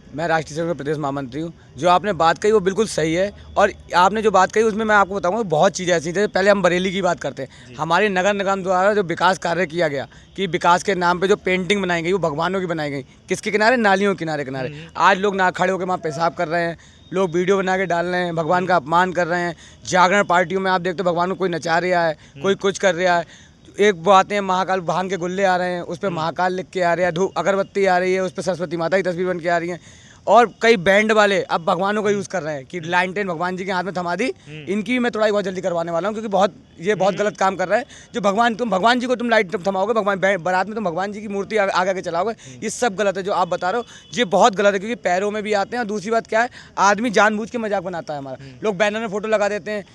मैं राष्ट्रीय सेवा के प्रदेश महामंत्री हूँ। जो आपने बात कही वो बिल्कुल सही है, और आपने जो बात कही उसमें मैं आपको बताऊँगा बहुत चीज़ें ऐसी जैसे पहले हम बरेली की बात करते हैं। हमारे नगर निगम द्वारा जो विकास कार्य किया गया कि विकास के नाम पे जो पेंटिंग बनाई गई वो भगवानों की बनाई गई, किसके किनारे? नालियों के किनारे। आज लोग ना खड़े होकर वहाँ पेशाब कर रहे हैं, लोग वीडियो बना के डाल रहे हैं, भगवान का अपमान कर रहे हैं। जागरण पार्टियों में आप देखते हो भगवान को कोई नचा रहा है, कोई कुछ कर रहा है। एक वो आते हैं महाकाल, भांग के गुल्ले आ रहे हैं, उस पर महाकाल लिख के आ रहे हैं, धूप अगरबत्ती आ रही है, उस पर सरस्वती माता की तस्वीर बन के आ रही है। और कई बैंड वाले अब भगवानों का यूज़ कर रहे हैं कि लालटेन भगवान जी के हाथ में थमा दी। इनकी भी मैं तोड़ाई बहुत जल्दी करवाने वाला हूँ, क्योंकि ये बहुत गलत काम कर रहा है। जो भगवान जी को तुम लाइट थमाओगे, भगवान बारात में तुम भगवान जी की मूर्ति आगे आगे चलाओगे, ये सब गलत है जो आप बता रहे हो। ये बहुत गलत है, क्योंकि पैरों में भी आते हैं। और दूसरी बात क्या है, आदमी जानबूझ के मजाक बनाता है हमारा। लोग बैनर में फोटो लगा देते हैं,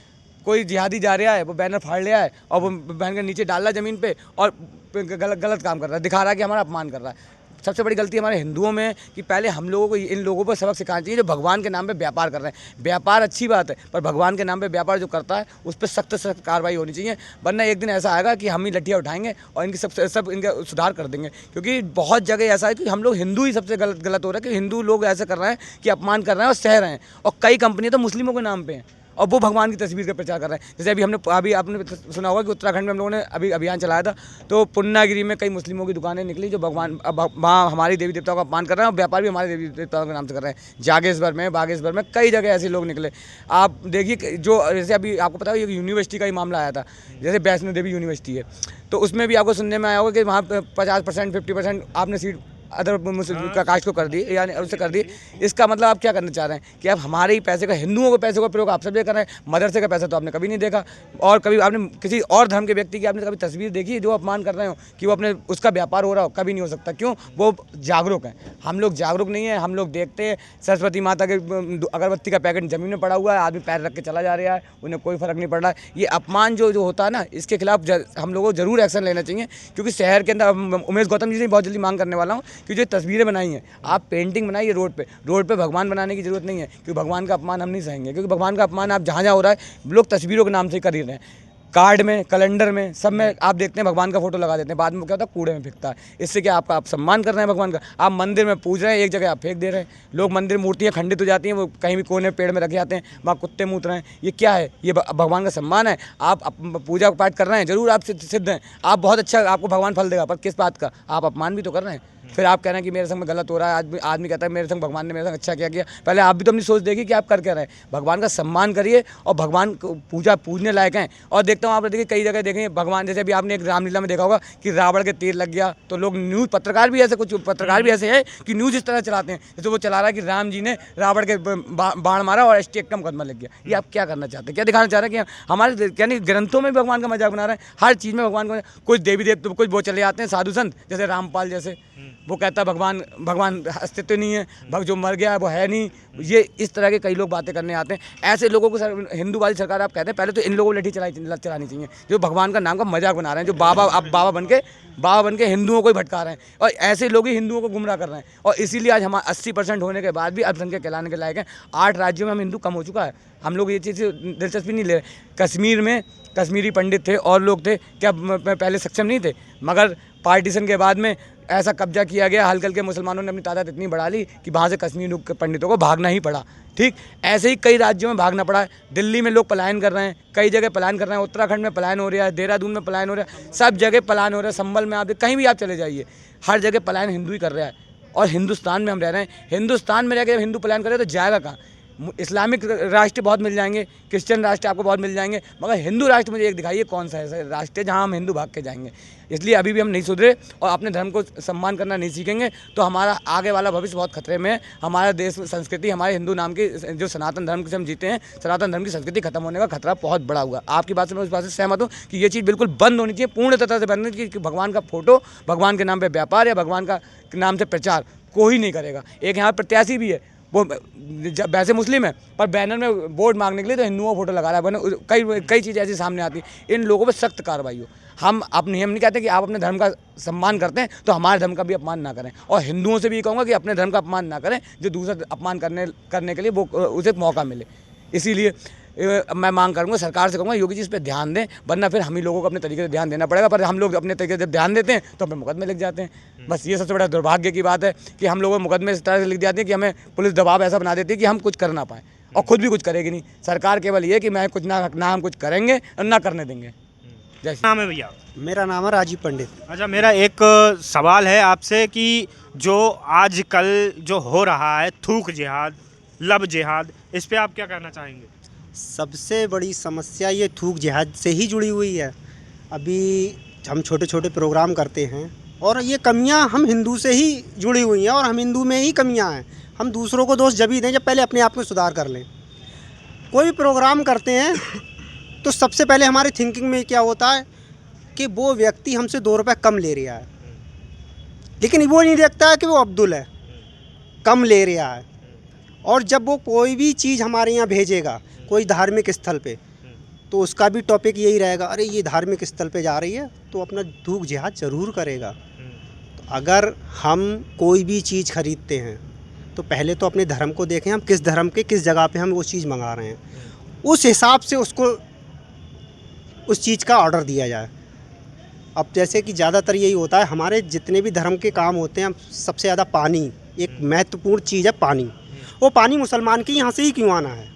कोई जिहादी जा रहा है, वो बैनर फाड़ लिया है और वो बैनर के नीचे डाल रहा है ज़मीन पे और गलत काम कर रहा है, दिखा रहा है कि हमारा अपमान कर रहा है। सबसे बड़ी गलती हमारे हिंदुओं में है कि पहले हम लोगों को इन लोगों पर सबक सिखाना चाहिए जो भगवान के नाम पे व्यापार कर रहे हैं। व्यापार अच्छी बात है, पर भगवान के नाम पे व्यापार जो करता है उस पर सख्त सख्त कार्रवाई होनी चाहिए, वरना एक दिन ऐसा आएगा कि हम ही लठियाँ उठाएंगे और इनकी सब इनका सुधार कर देंगे। क्योंकि बहुत जगह ऐसा है कि हम लोग हिंदू ही सबसे गलत हो रहा है कि हिंदू लोग ऐसा कर रहे हैं कि अपमान कर रहे हैं और सह रहे हैं। और कई कंपनियाँ तो मुस्लिमों के नाम पर हैं और वो भगवान की तस्वीर का प्रचार कर रहे हैं। जैसे अभी आपने सुना होगा कि उत्तराखंड में हम लोगों ने अभी अभियान चलाया था, तो पुन्नागिरी में कई मुस्लिमों की दुकानें निकली जो भगवान वहाँ हमारी देवी देवताओं का अपमान कर रहे हैं और व्यापार भी हमारे देवी देवताओं के नाम से कर रहे हैं। जागेश्वर में, बागेश्वर में कई जगह ऐसे लोग निकले। आप देखिए, जो जैसे अभी आपको पता है यूनिवर्सिटी का ही मामला आया था, जैसे वैष्णो देवी यूनिवर्सिटी है, तो उसमें भी आपको सुनने में आया होगा कि वहाँ 50% 50% आपने सीट अदर मुस्लिम का कास्ट को कर दी, यानी उससे कर दी। इसका मतलब आप क्या करना चाह रहे हैं कि आप हमारे ही पैसे का, हिंदुओं के पैसे का प्रयोग आप सब ये कर रहे हैं। मदरसे का पैसा तो आपने कभी नहीं देखा, और कभी आपने किसी और धर्म के व्यक्ति की आपने कभी तस्वीर देखी जो अपमान कर रहे हो कि वो अपने उसका व्यापार हो रहा हो? कभी नहीं हो सकता। क्यों? वो जागरूक हैं, हम लोग जागरूक नहीं है। हम लोग देखते हैं सरस्वती माता के अगरबत्ती का पैकेट ज़मीन में पड़ा हुआ है, आदमी पैर रख के चला जा रहा है, उन्हें कोई फ़र्क नहीं पड़ रहा है। ये अपमान जो होता है ना, इसके खिलाफ हम लोगों को ज़रूर एक्शन लेना चाहिए। क्योंकि शहर के अंदर उमेश गौतम जी से बहुत जल्दी मांग करने वाला हूँ कि जो तस्वीरें बनाई हैं, आप पेंटिंग बनाइए रोड पे भगवान बनाने की जरूरत नहीं है, क्योंकि भगवान का अपमान हम नहीं सहेंगे। क्योंकि भगवान का अपमान आप जहाँ हो रहा है, लोग तस्वीरों के नाम से कर ही रहे हैं। कार्ड में, कैलेंडर में, सब में आप देखते हैं भगवान का फोटो लगा देते हैं, बाद में क्या होता है, कूड़े में फेंकता है। इससे क्या आप सम्मान कर रहे हैं भगवान का? आप मंदिर में पूज रहे हैं, एक जगह आप फेंक दे रहे हैं। लोग मंदिर मूर्तियाँ खंडित हो जाती हैं, वो कहीं भी कोने पेड़ में रखे जाते हैं, वहाँ कुत्ते मूत रहे हैं। ये क्या है? ये भगवान का सम्मान है? आप पूजा पाठ कर रहे हैं, जरूर आप सिद्ध हैं, आप बहुत अच्छा, आपको भगवान फल देगा, पर किस बात का? आप अपमान भी तो कर रहे हैं। फिर आप कह रहे हैं कि मेरे संग में गलत हो रहा है। आदमी कहता है मेरे संग भगवान ने मेरे संग अच्छा क्या किया। पहले आप भी तो अपनी सोच देखिए कि आप कर क्या रहे हैं। भगवान का सम्मान करिए और भगवान को पूजने लायक हैं। और देखता हूँ आप देखिए कई जगह देखेंगे भगवान, जैसे अभी आपने एक रामलीला में देखा होगा कि रावण के तीर लग गया, तो लोग न्यूज़ पत्रकार भी ऐसे हैं कि न्यूज़ इस तरह चलाते हैं जैसे वो चला रहा है कि राम जी ने रावण के बाण मारा और ST का मुकदमा लग गया। ये आप क्या करना चाहते हैं? क्या दिखाना चाह रहे हैं कि हमारे यानी ग्रंथों में भगवान का मजाक बना रहे हैं? हर चीज़ में भगवान का, कुछ देवी देवता, कुछ वो चले आते हैं साधु संत, जैसे रामपाल जैसे, वो कहता है भगवान अस्तित्व नहीं है, जो मर गया है वो है नहीं। ये इस तरह के कई लोग बातें करने आते हैं। ऐसे लोगों को हिंदू वाली सरकार आप कहते हैं, पहले तो इन लोगों को लठी चलानी चाहिए जो भगवान का नाम का मजाक बना रहे हैं, जो बाबा बन के हिंदुओं को ही भटका रहे हैं, और ऐसे लोग ही हिंदुओं को गुमराह कर रहे हैं। और इसीलिए आज हम 80% होने के बाद भी अल्पसंख्यक कहलाने के लायक हैं। 8 राज्यों में हम हिंदू कम हो चुका है। हम लोग ये चीज़ दिलचस्पी नहीं ले रहे। कश्मीर में कश्मीरी पंडित थे और लोग थे, क्या पहले सक्षम नहीं थे? मगर पार्टीशन के बाद में ऐसा कब्जा किया गया, हल्के के मुसलमानों ने अपनी तादाद इतनी बढ़ा ली कि वहाँ से कश्मीरी के पंडितों को भागना ही पड़ा। ठीक ऐसे ही कई राज्यों में भागना पड़ा है। दिल्ली में लोग पलायन कर रहे हैं, कई जगह पलायन कर रहे हैं, उत्तराखंड में पलायन हो रहा है, देहरादून में पलायन हो रहा है, सब जगह पलायन हो रहा है। संभल में आप कहीं भी आप चले जाइए, हर जगह पलायन हिंदू ही कर रहा है। और हिंदुस्तान में हम रह रहे हैं, हिंदुस्तान में रह के हिंदू पलायन कर रहे हैं तो जाएगा कहाँ? इस्लामिक राष्ट्र बहुत मिल जाएंगे, क्रिश्चियन राष्ट्र आपको बहुत मिल जाएंगे, मगर हिंदू राष्ट्र मुझे एक दिखाइए कौन सा ऐसा राष्ट्र है जहाँ हम हिंदू भाग के जाएंगे। इसलिए अभी भी हम नहीं सुधरे और अपने धर्म को सम्मान करना नहीं सीखेंगे तो हमारा आगे वाला भविष्य बहुत खतरे में है। हमारा देश संस्कृति, हमारे हिंदू नाम की जो सनातन धर्म से हम जीते हैं, सनातन धर्म की संस्कृति खत्म होने का खतरा बहुत बड़ा हुआ। आपकी बात से मैं उस बात से सहमत हूँ कि ये चीज़ बिल्कुल बंद होनी चाहिए, पूर्ण तरह से बंद होनी चाहिए कि भगवान का फोटो, भगवान के नाम पर व्यापार या भगवान का नाम से प्रचार कोई नहीं करेगा। एक यहाँ प्रत्याशी भी है, वो वैसे मुस्लिम है पर बैनर में वोट मांगने के लिए तो हिंदुओं का फोटो लगा रहा है। कई चीज़ें ऐसी सामने आती है। इन लोगों पर सख्त कार्रवाई हो। हम नहीं कहते कि आप अपने धर्म का सम्मान करते हैं तो हमारे धर्म का भी अपमान ना करें, और हिंदुओं से भी कहूँगा कि अपने धर्म का अपमान ना करें, जो दूसरा अपमान करने के लिए वो उसे मौका मिले। इसीलिए मैं मांग करूँगा, सरकार से कहूँगा योगी जी इस पर ध्यान दें, वरना फिर हम ही लोगों को अपने तरीके से ध्यान देना पड़ेगा। पर हम लोग अपने तरीके से ध्यान देते हैं तो अपने मुकदमे लिख जाते हैं। बस ये सबसे बड़ा दुर्भाग्य की बात है कि हम लोगों मुकदमे इस तरह से लिख जाते हैं कि हमें पुलिस दबाव ऐसा बना देती है कि हम कुछ कर ना पाएँ, और खुद भी कुछ करेगी नहीं। सरकार केवल ये कि मैं कुछ ना हम कुछ करेंगे और ना करने देंगे। जैसे नाम है भैया? मेरा नाम है राजीव पंडित। अच्छा, मेरा एक सवाल है आपसे कि जो आजकल जो हो रहा है थूक जिहाद, लब जिहाद, इस पे आप क्या कहना चाहेंगे? सबसे बड़ी समस्या ये थूक जिहाद से ही जुड़ी हुई है। अभी हम छोटे छोटे प्रोग्राम करते हैं और ये कमियां हम हिंदू से ही जुड़ी हुई हैं, और हम हिंदू में ही कमियां हैं। हम दूसरों को दोष जब ही दें जब पहले अपने आप में सुधार कर लें। कोई भी प्रोग्राम करते हैं तो सबसे पहले हमारी थिंकिंग में क्या होता है कि वो व्यक्ति हमसे 2 रुपये कम ले रहा है, लेकिन वो नहीं देखता है कि वो अब्दुल है, कम ले रहा है। और जब वो कोई भी चीज़ हमारे यहाँ भेजेगा कोई धार्मिक स्थल पे, तो उसका भी टॉपिक यही रहेगा, अरे ये धार्मिक स्थल पे जा रही है तो अपना धूक जिहाद ज़रूर करेगा। तो अगर हम कोई भी चीज़ खरीदते हैं तो पहले तो अपने धर्म को देखें, हम किस धर्म के किस जगह पे हम वो चीज़ मंगा रहे हैं, उस हिसाब से उसको उस चीज़ का ऑर्डर दिया जाए। अब जैसे कि ज़्यादातर यही होता है, हमारे जितने भी धर्म के काम होते हैं, सबसे ज़्यादा पानी एक महत्वपूर्ण चीज़ है। पानी, वो पानी मुसलमान के यहाँ से ही क्यों आना है?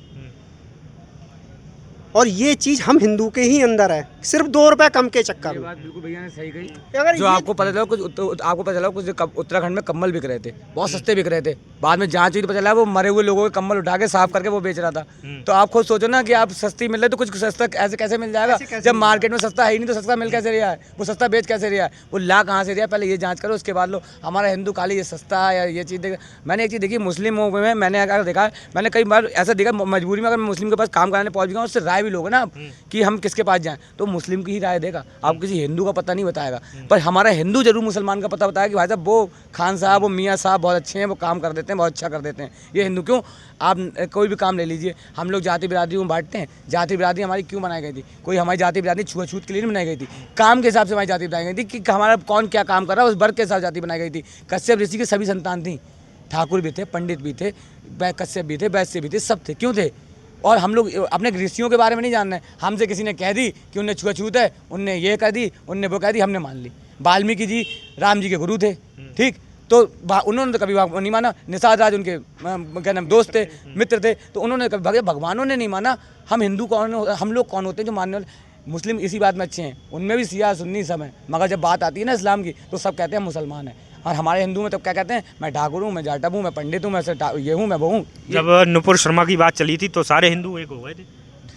और ये चीज़ हम हिंदू के ही अंदर है, सिर्फ 2 रुपये कम के चक्कर में। बात बिल्कुल भैया ने सही कही। अगर जो आपको पता चला कुछ उत्तराखंड में कम्बल बिक रहे थे, बहुत सस्ते बिक रहे थे, बाद में जांच हुई तो पता चला वो मरे हुए लोगों के कम्बल उठा के साफ करके वो बेच रहा था। तो आप खुद सोचो ना कि आप सस्ती मिल रही तो कुछ सस्ता ऐसे कैसे मिल जाएगा? जब मार्केट में सस्ता है ही नहीं तो सस्ता मिल कैसे रहा है? वो सस्ता बेच कैसे रहा है? वो ला कहाँ से रहा है? पहले ये जाँच करो, उसके बाद लो। हमारा हिंदू खाली ये सस्ता है या ये चीज़ देखा। मैंने एक चीज़ देखी मुस्लिमों में, मैंने अगर देखा, मैंने कई बार ऐसा देखा मजबूरी में अगर मैं मुस्लिम के पास काम कराने पहुँच गया, उससे राय भी लोगे ना कि हम किसके पास जाएं, तो मुस्लिम की ही राय देगा, आपको किसी हिंदू का पता नहीं बताएगा। पर हमारा हिंदू जरूर मुसलमान का पता बताएगा कि भाई साहब वो खान साहब, वो मियाँ साहब बहुत अच्छे हैं, वो काम कर देते हैं, बहुत अच्छा कर देते हैं। ये हिंदू क्यों? आप कोई भी काम ले लीजिए, हम लोग जाति बिरादरी में बांटते हैं। जाति बिरादरी हमारी क्यों बनाई गई थी? कोई हमारी जाति बिरादरी छुआछूत के लिए नहीं बनाई गई थी, काम के हिसाब से हमारी जाति बनाई गई थी कि हमारा कौन क्या काम कर रहा है उस वर्ग के हिसाब जाति बनाई गई थी। कश्यप ऋषि के सभी संतान थी, ठाकुर भी थे, पंडित भी थे, कश्यप भी थे, वैश्य भी थे, सब थे। क्यों थे? और हम लोग अपने ऋषियों के बारे में नहीं जान रहे। हमसे किसी ने कह दी कि उनने छुआछूत है, उनने ये कह दी, उनने वो कह दी, हमने मान ली। वाल्मीकि जी राम जी के गुरु थे, ठीक, तो उन्होंने तो कभी नहीं माना। निषाद राज उनके क्या नाम दोस्त थे, मित्र थे, तो उन्होंने कभी, भगवानों ने नहीं माना। हम हिंदू कौन, हम लोग कौन होते हैं जो मानने वाले? मुस्लिम इसी बात में अच्छे हैं, उनमें भी शिया सुन्नी सब हैं, मगर जब बात आती है ना इस्लाम की तो सब कहते हैं मुसलमान हैं। और हमारे हिंदू में तब क्या कहते हैं? मैं ठाकुर हूँ, मैं जाटव हूँ, मैं पंडित हूँ, मैं ये हूँ, मैं वो हूँ। जब नुपुर शर्मा की बात चली थी तो सारे हिंदू एक हो गए थे,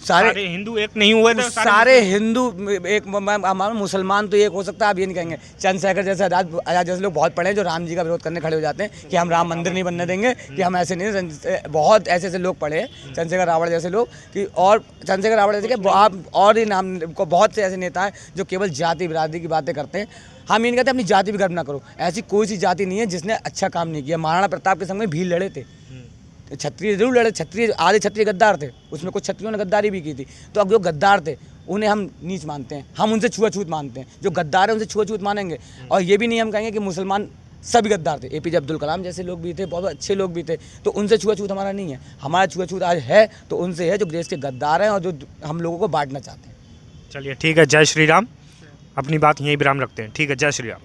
सारे हिंदू एक नहीं हुए थे, सारे हिंदू एक। हमारा मुसलमान तो एक हो सकता है, आप ये नहीं कहेंगे। चंद्रशेखर जैसे आजाद जैसे लोग बहुत पढ़े हैं जो राम जी का विरोध करने खड़े हो जाते हैं कि हम राम मंदिर नहीं बनने देंगे, कि हम ऐसे नहीं। बहुत ऐसे ऐसे लोग पढ़े हैं, चंद्रशेखर रावण जैसे लोग कि, और चंद्रशेखर रावण जैसे कि आप और ही नाम को बहुत से ऐसे नेता हैं जो केवल जाति बिरादरी की बातें करते हैं। हम ये नहीं कहते अपनी जाति भी गर्व ना करो, ऐसी कोई सी जाति नहीं है जिसने अच्छा काम नहीं किया। महाराणा प्रताप के समय भील लड़े थे, क्षत्रिय जरूर लड़े, क्षत्रिय आधे क्षत्रिय गद्दार थे, उसमें कुछ क्षत्रियों ने गद्दारी भी की थी। तो अब जो गद्दार थे उन्हें हम नीच मानते हैं, हम उनसे छुआछूत मानते हैं। जो गद्दार है उनसे छुआछूत मानेंगे। और ये भी नहीं हम कहेंगे कि मुसलमान सभी गद्दार थे, APJ अब्दुल कलाम जैसे लोग भी थे, बहुत अच्छे लोग भी थे, तो उनसे छुआछूत हमारा नहीं है। हमारा छुआछूत आज है तो उनसे है जो देश के गद्दार हैं और जो हम लोगों को बांटना चाहते हैं। चलिए ठीक है, जय श्री राम। अपनी बात यहीं विराम रखते हैं। ठीक है, जय श्री राम।